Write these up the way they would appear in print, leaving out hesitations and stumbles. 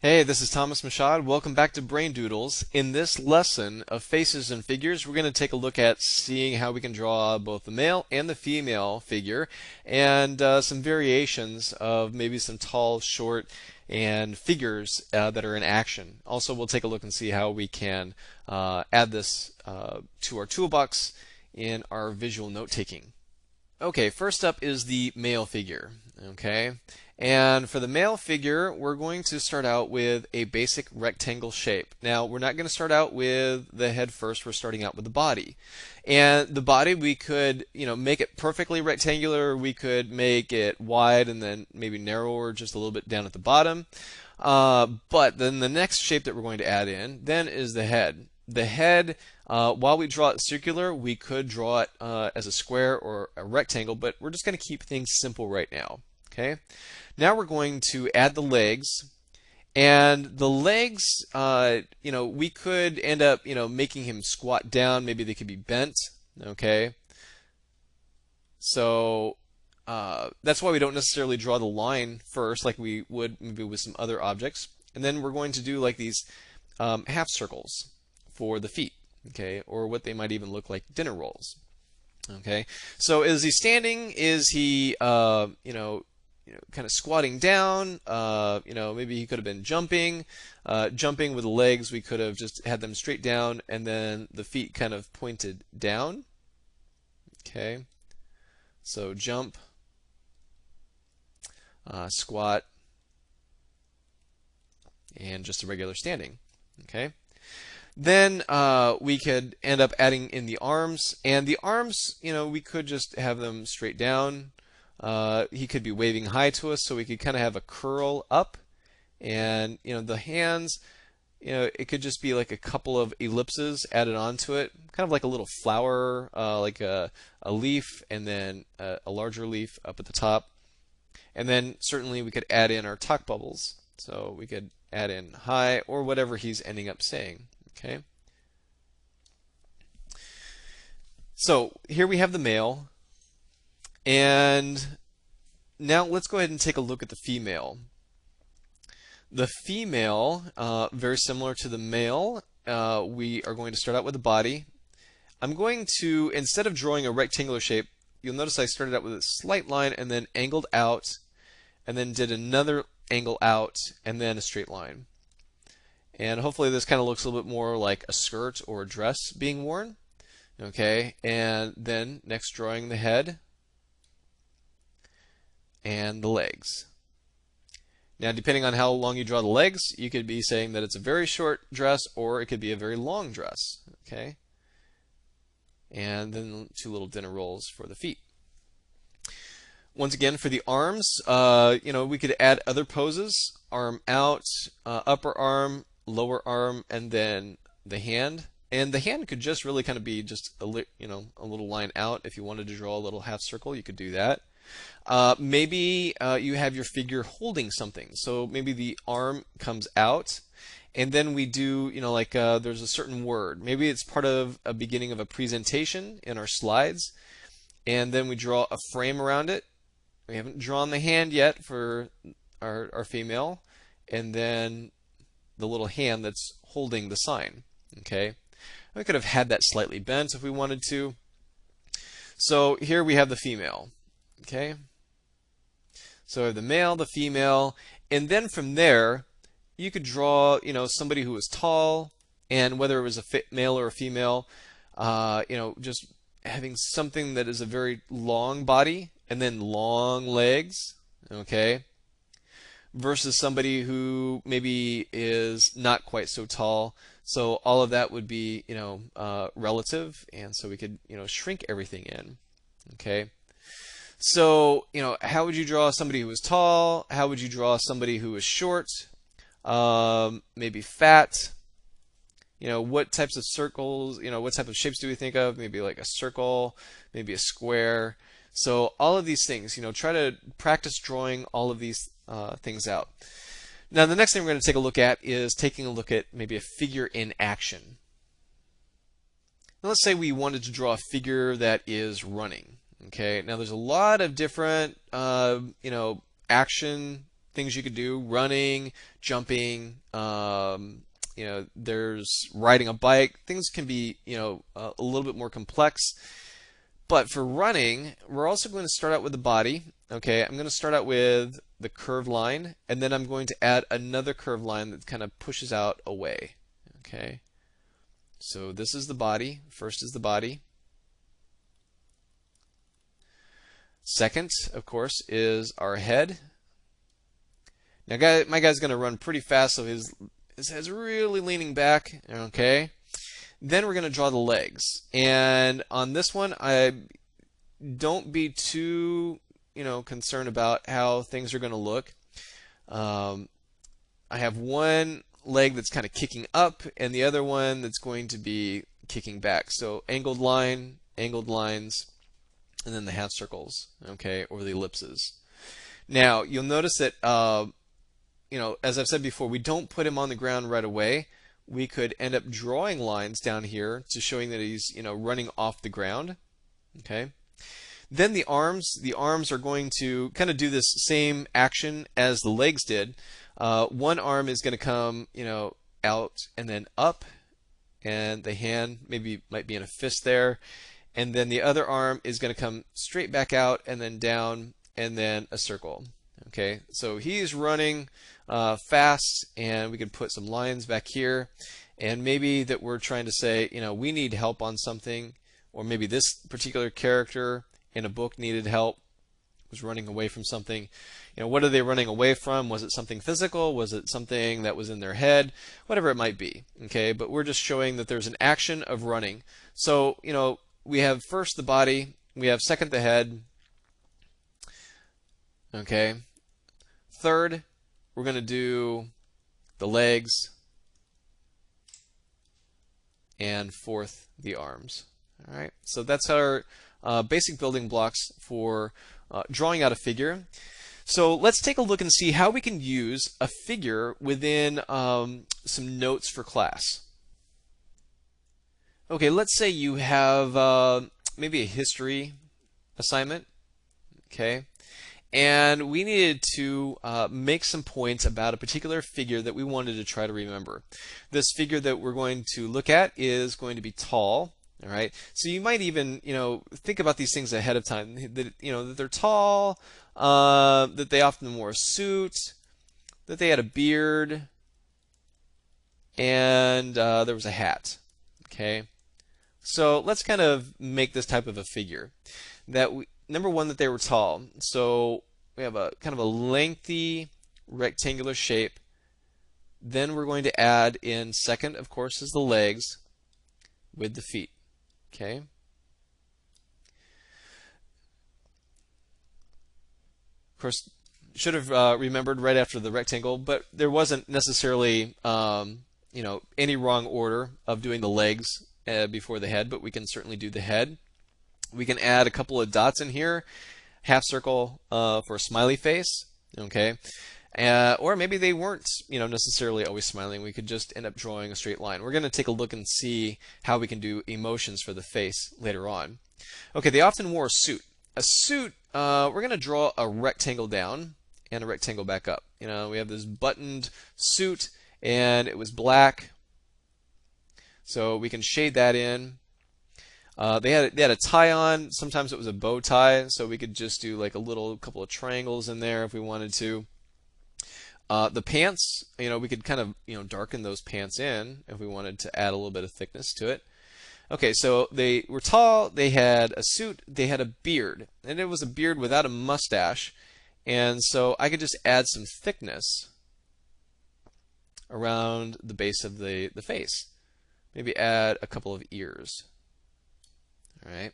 Hey, this is Thomas Mashad. Welcome back to Brain Doodles. In this lesson of faces and figures, we're going to take a look at seeing how we can draw both the male and the female figure and some variations of maybe some tall, short, and figures that are in action. Also, we'll take a look and see how we can add this to our toolbox in our visual note-taking. Okay, first up is the male figure. Okay, and for the male figure, we're going to start out with a basic rectangle shape. Now, we're not going to start out with the head first. We're starting out with the body. And the body, we could, make it perfectly rectangular. We could make it wide and then maybe narrower just a little bit down at the bottom. But then the next shape that we're going to add in then is the head. The head, while we draw it circular, we could draw it as a square or a rectangle, but we're just going to keep things simple right now. Okay. Now we're going to add the legs, and the legs, we could end up, making him squat down. Maybe they could be bent. Okay. So that's why we don't necessarily draw the line first, like we would maybe with some other objects. And then we're going to do like these half circles for the feet, okay, or what they might even look like dinner rolls. Okay, so is he standing? Is he, kind of squatting down? Maybe he could have been jumping. Jumping with the legs, we could have just had them straight down, and then the feet kind of pointed down. Okay, so jump, squat, and just a regular standing. Okay. Then we could end up adding in the arms, and the arms, we could just have them straight down. He could be waving hi to us, so we could kind of have a curl up, and the hands, it could just be like a couple of ellipses added onto it, kind of like a little flower, like a leaf, and then a larger leaf up at the top. And then certainly we could add in our talk bubbles, so we could add in hi or whatever he's ending up saying. Okay. So here we have the male, and now let's go ahead and take a look at the female. The female, very similar to the male, we are going to start out with the body. I'm going to, instead of drawing a rectangular shape, you'll notice I started out with a slight line and then angled out, and then did another angle out, and then a straight line. And hopefully this kind of looks a little bit more like a skirt or a dress being worn. Okay, and then next drawing the head and the legs. Now depending on how long you draw the legs, you could be saying that it's a very short dress or it could be a very long dress. Okay, and then two little dinner rolls for the feet. Once again, for the arms, we could add other poses: arm out, upper arm, lower arm, and then the hand. And the hand could just really kind of be just a little line out. If you wanted to draw a little half circle, you could do that. Maybe you have your figure holding something. So maybe the arm comes out, and then we do, there's a certain word. Maybe it's part of a beginning of a presentation in our slides, and then we draw a frame around it. We haven't drawn the hand yet for our female, and then the little hand that's holding the sign. Okay, we could have had that slightly bent if we wanted to. So here we have the female. Okay, so we have the male, the female, and then from there you could draw, somebody who was tall, and whether it was a male or a female, just having something that is a very long body and then long legs. Okay, versus somebody who maybe is not quite so tall. So all of that would be, relative, and so we could, shrink everything in. Okay. So, how would you draw somebody who was tall? How would you draw somebody who was short? Maybe fat. What types of circles, what type of shapes do we think of? Maybe like a circle, maybe a square. So all of these things, try to practice drawing all of these things out. Now the next thing we're going to take a look at is taking a look at maybe a figure in action. Now let's say we wanted to draw a figure that is running. Okay, now there's a lot of different action things you could do: running, jumping, there's riding a bike. Things can be, a little bit more complex. But for running, we're also going to start out with the body. Okay, I'm going to start out with the curved line, and then I'm going to add another curved line that kind of pushes out away. Okay, so this is the body. First is the body. Second, of course, is our head. Now, my guy's going to run pretty fast, so his head's really leaning back. Okay. Then we're going to draw the legs. And on this one, don't be too, concerned about how things are going to look. I have one leg that's kind of kicking up, and the other one that's going to be kicking back. So angled line, angled lines, and then the half circles, okay, or the ellipses. Now, you'll notice that, as I've said before, we don't put him on the ground right away. We could end up drawing lines down here to showing that he's, running off the ground, okay? Then the arms are going to kind of do this same action as the legs did. One arm is going to come, out and then up, and the hand might be in a fist there. And then the other arm is going to come straight back out and then down and then a circle. Okay, so he's running fast, and we can put some lines back here. And maybe that we're trying to say, we need help on something, or maybe this particular character in a book needed help, was running away from something. What are they running away from? Was it something physical? Was it something that was in their head? Whatever it might be. Okay, but we're just showing that there's an action of running. So, we have first the body, we have second the head, okay. Third, we're going to do the legs, and fourth, the arms. All right, so that's our basic building blocks for drawing out a figure. So let's take a look and see how we can use a figure within some notes for class. Okay, let's say you have maybe a history assignment, okay, and we needed to make some points about a particular figure that we wanted to try to remember. This figure that we're going to look at is going to be tall, all right? So you might even, think about these things ahead of time, that, that they're tall, that they often wore a suit, that they had a beard, and there was a hat, okay? So let's kind of make this type of a figure. Number one, that they were tall. So we have a kind of a lengthy rectangular shape. Then we're going to add in second, of course, is the legs with the feet. Okay. Of course, should have remembered right after the rectangle, but there wasn't necessarily any wrong order of doing the legs before the head, but we can certainly do the head. We can add a couple of dots in here, half circle for a smiley face, okay? Or maybe they weren't, necessarily always smiling. We could just end up drawing a straight line. We're going to take a look and see how we can do emotions for the face later on. Okay, they often wore a suit. A suit, we're going to draw a rectangle down and a rectangle back up. We have this buttoned suit, and it was black. So we can shade that in. They had a tie on. Sometimes it was a bow tie, so we could just do like a couple of triangles in there if we wanted to. The pants, we could kind of darken those pants in if we wanted to add a little bit of thickness to it. Okay, so they were tall. They had a suit. They had a beard, and it was a beard without a mustache. And so I could just add some thickness around the base of the face. Maybe add a couple of ears. All right.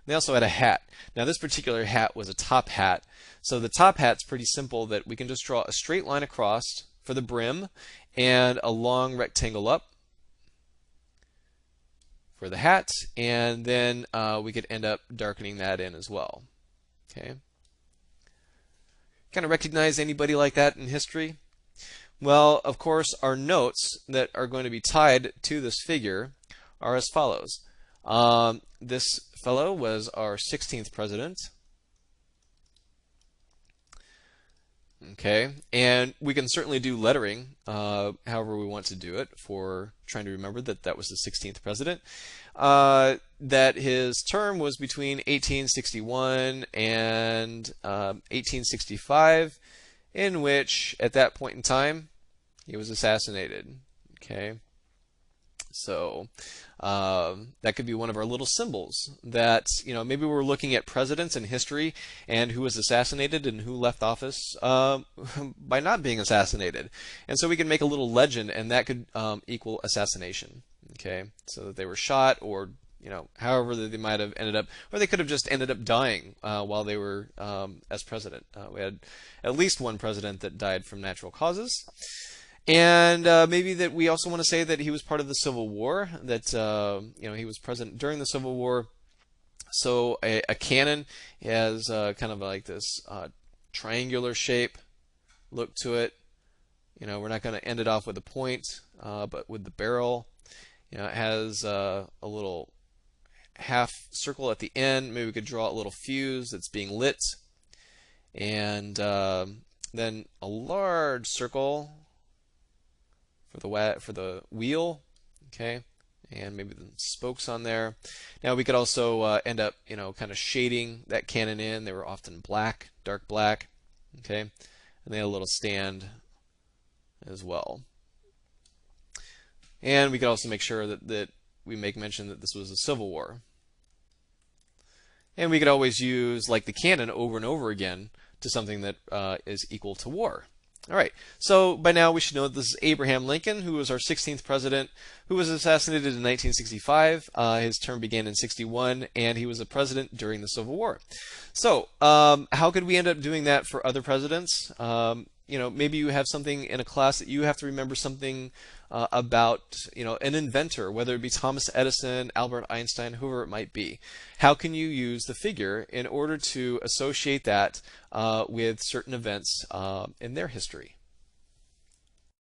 They also had a hat. Now this particular hat was a top hat. So the top hat's pretty simple, that we can just draw a straight line across for the brim and a long rectangle up for the hat, and then we could end up darkening that in as well. Okay. Kind of recognize anybody like that in history? Well, of course, our notes that are going to be tied to this figure are as follows. This fellow was our 16th president. Okay, and we can certainly do lettering however we want to do it for trying to remember that that was the 16th president. That his term was between 1861 and 1865, in which at that point in time he was assassinated. Okay, so that could be one of our little symbols that, maybe we're looking at presidents in history and who was assassinated and who left office by not being assassinated. And so we can make a little legend, and that could equal assassination. Okay, so that they were shot, or however they might have ended up, or they could have just ended up dying while they were as president. We had at least one president that died from natural causes. And maybe that we also want to say that he was part of the Civil War, that he was present during the Civil War. So a cannon has kind of like this triangular shape look to it. We're not going to end it off with a point, but with the barrel. It has a little half circle at the end. Maybe we could draw a little fuse that's being lit, and then a large circle for the wheel, okay, and maybe the spokes on there. Now we could also end up, kind of shading that cannon in. They were often black, dark black, okay, and they had a little stand as well. And we could also make sure that we make mention that this was a civil war. And we could always use, like the cannon, over and over again to something that is equal to war. All right, so by now we should know that this is Abraham Lincoln, who was our 16th president, who was assassinated in 1965. His term began in 61, and he was a president during the Civil War. So how could we end up doing that for other presidents? Maybe you have something in a class that you have to remember something about, an inventor, whether it be Thomas Edison, Albert Einstein, whoever it might be. How can you use the figure in order to associate that with certain events in their history?